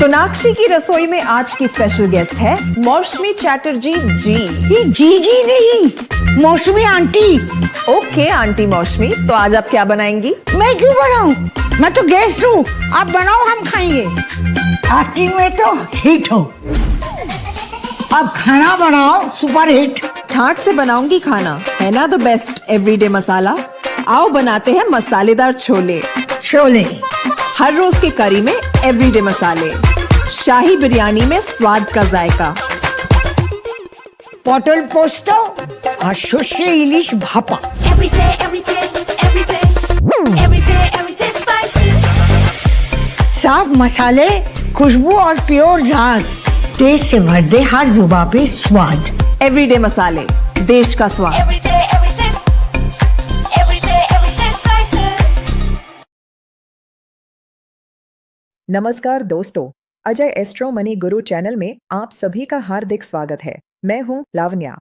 सोनाक्षी की रसोई में आज की स्पेशल गेस्ट है मौसमी चैटर्जी जी। ये जी नहीं, मौसमी आंटी। ओके आंटी मौसमी, तो आज आप क्या बनाएंगी? मैं क्यों बनाऊं? मैं तो गेस्ट हूँ, आप बनाओ, हम खाएंगे। एक्टिंग में तो हिट हो, अब खाना बनाओ सुपर हिट। ठाट से बनाऊंगी खाना, है ना द बेस्ट एवरीडे मसाला। आओ बनाते हैं मसालेदार छोले। छोले हर रोज के करी में एवरीडे मसाले, शाही बिरयानी में स्वाद का जायका। পটল পোস্ত আর সর্ষে ইলিশ ভাপা। साफ मसाले, खुशबू और प्योर झाग, टेस्ट से भर दे हर जुबान पे स्वाद। एवरीडे मसाले, देश का स्वाद। नमस्कार दोस्तों, अजय एस्ट्रो मनी गुरु चैनल में आप सभी का हार्दिक स्वागत है। मैं हूं लावण्या।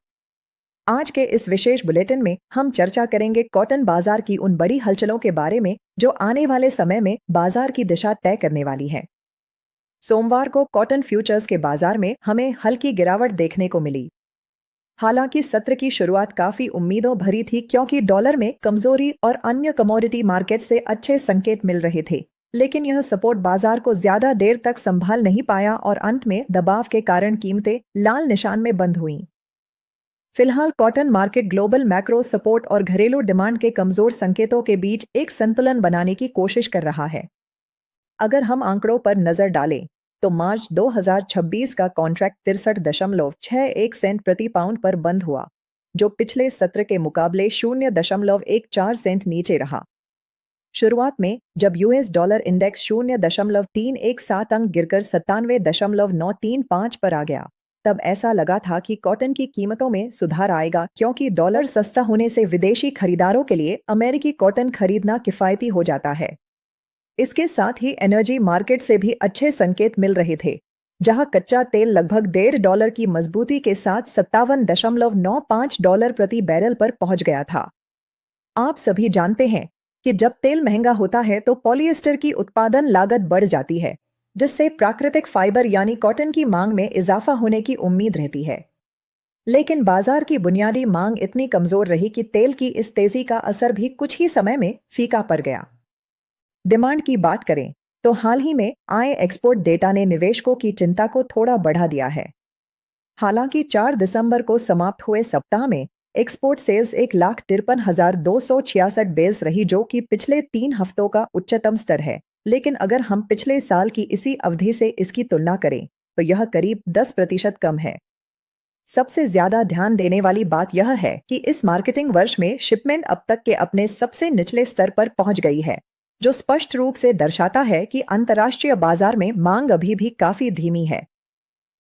आज के इस विशेष बुलेटिन में हम चर्चा करेंगे कॉटन बाजार की उन बड़ी हलचलों के बारे में जो आने वाले समय में बाजार की दिशा तय करने वाली है। सोमवार को कॉटन फ्यूचर्स के बाजार में हमें हल्की गिरावट देखने को मिली। हालांकि सत्र की शुरुआत काफी उम्मीदों भरी थी क्योंकि डॉलर में कमजोरी और अन्य कमोडिटी मार्केट से अच्छे संकेत मिल रहे थे, लेकिन यह सपोर्ट बाजार को ज्यादा देर तक संभाल नहीं पाया और अंत में दबाव के कारण कीमतें लाल निशान में बंद हुईं। फिलहाल cotton market global macro support और घरेलू डिमांड के कमजोर संकेतों के बीच एक संतुलन बनाने की कोशिश कर रहा है। अगर हम आंकड़ों पर नजर डालें तो मार्च 2026 का कॉन्ट्रैक्ट 63.61 सेंट प्रति पाउंड पर बंद हुआ, जो पिछले सत्र के मुकाबले 0.14 सेंट नीचे रहा। शुरुआत में जब यूएस डॉलर इंडेक्स 0.317 अंक गिरकर 97.935 पर आ गया, तब ऐसा लगा था कि कॉटन की कीमतों में सुधार आएगा क्योंकि डॉलर सस्ता होने से विदेशी खरीदारों के लिए अमेरिकी कॉटन खरीदना किफायती हो जाता है। इसके साथ ही एनर्जी मार्केट से भी अच्छे संकेत मिल रहे थे, जहां कच्चा तेल लगभग $1.5 की मजबूती के साथ $57.95 प्रति बैरल पर पहुंच गया था। आप सभी जानते हैं कि जब तेल महंगा होता है तो पॉलिएस्टर की उत्पादन लागत बढ़ जाती है, जिससे प्राकृतिक फाइबर यानी कॉटन की मांग में इजाफा होने की उम्मीद रहती है। लेकिन बाजार की बुनियादी मांग इतनी कमजोर रही कि तेल की इस तेजी का असर भी कुछ ही समय में फीका पड़ गया। डिमांड की बात करें तो हाल ही में आए एक्सपोर्ट डेटा ने निवेशकों की चिंता को थोड़ा बढ़ा दिया है। हालांकि 4 दिसंबर को समाप्त हुए सप्ताह में एक्सपोर्ट सेल्स 1,53,266 बेस रही, जो कि पिछले 3 हफ्तों का उच्चतम स्तर है। लेकिन अगर हम पिछले साल की इसी अवधि से इसकी तुलना करें तो यह करीब 10% कम है। सबसे ज्यादा ध्यान देने वाली बात यह है कि इस मार्केटिंग वर्ष में शिपमेंट अब तक के अपने सबसे निचले स्तर पर पहुंच गई है, जो स्पष्ट रूप से दर्शाता है कि अंतर्राष्ट्रीय बाजार में मांग अभी भी काफी धीमी है।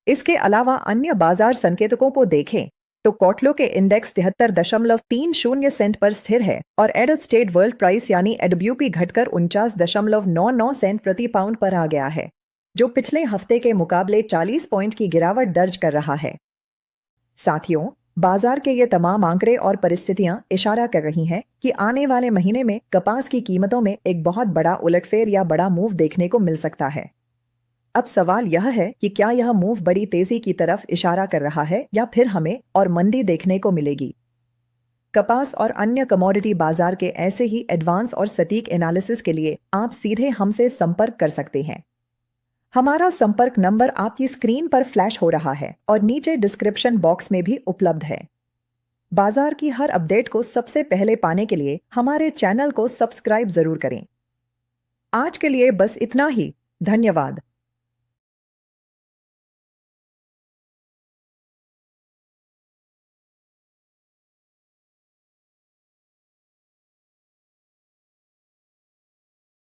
इसके अलावा अन्य बाजार संकेतकों को देखें तो कॉटलो के इंडेक्स 73.30 सेंट पर स्थिर है और एडल स्टेट वर्ल्ड प्राइस यानी एडब्ल्यूपी घटकर 49.99 सेंट प्रति पाउंड पर आ गया है, जो पिछले हफ्ते के मुकाबले 40 पॉइंट की गिरावट दर्ज कर रहा है। साथियों, बाजार के ये तमाम आंकड़े और परिस्थितियां इशारा कर रही हैं कि आने वाले महीने में कपास की कीमतों में एक बहुत बड़ा उलटफेर या बड़ा मूव देखने को मिल सकता है। अब सवाल यह है कि क्या यह मूव बड़ी तेजी की तरफ इशारा कर रहा है या फिर हमें और मंदी देखने को मिलेगी। कपास और अन्य कमोडिटी बाजार के ऐसे ही एडवांस और सटीक एनालिसिस के लिए आप सीधे हमसे संपर्क कर सकते हैं। हमारा संपर्क नंबर आपकी स्क्रीन पर फ्लैश हो रहा है और नीचे डिस्क्रिप्शन बॉक्स में भी उपलब्ध है। बाजार की हर अपडेट को सबसे पहले पाने के लिए हमारे चैनल को सब्सक्राइब जरूर करें। आज के लिए बस इतना ही। धन्यवाद।